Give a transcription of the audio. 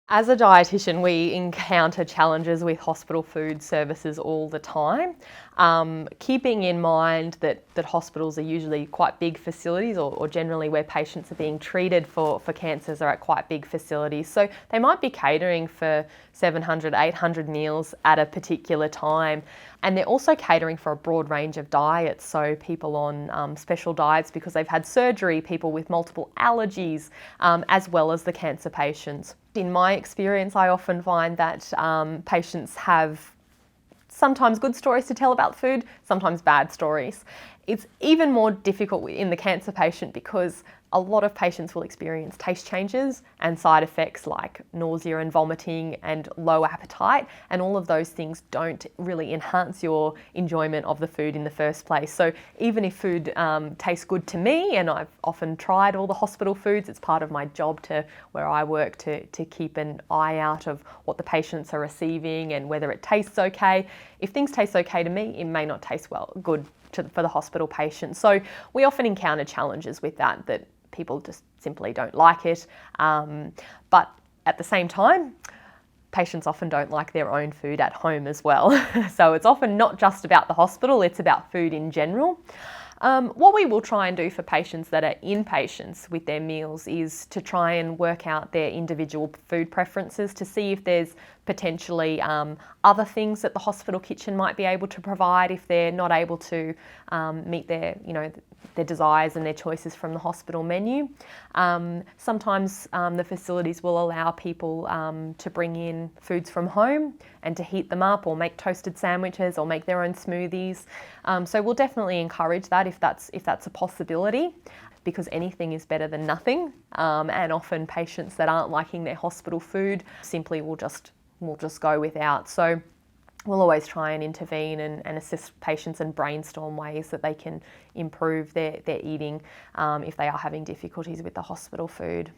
As a dietitian, we encounter challenges with hospital food services all the time. Keeping in mind that hospitals are usually quite big facilities, or generally where patients are being treated for cancers are at quite big facilities. So they might be catering for 700, 800 meals at a particular time. And they're also catering for a broad range of diets. So people on special diets because they've had surgery, people with multiple allergies, as well as the cancer patients. In my experience, I often find that patients have sometimes good stories to tell about food, sometimes bad stories. It's even more difficult in the cancer patient because a lot of patients will experience taste changes and side effects like nausea and vomiting and low appetite, and all of those things don't really enhance your enjoyment of the food in the first place. So even if food tastes good to me, and I've often tried all the hospital foods, it's part of my job where I work to keep an eye out of what the patients are receiving and whether it tastes okay. If things taste okay to me, it may not taste good for the hospital patient. So we often encounter challenges with that people just simply don't like it. But at the same time, patients often don't like their own food at home as well. So it's often not just about the hospital, it's about food in general. What we will try and do for patients that are inpatients with their meals is to try and work out their individual food preferences to see if there's potentially other things that the hospital kitchen might be able to provide if they're not able to meet their desires and their choices from the hospital menu. Sometimes the facilities will allow people to bring in foods from home and to heat them up or make toasted sandwiches or make their own smoothies. So we'll definitely encourage that if that's a possibility, because anything is better than nothing. And often patients that aren't liking their hospital food simply will just go without. So we'll always try and intervene and assist patients and brainstorm ways that they can improve their eating if they are having difficulties with the hospital food.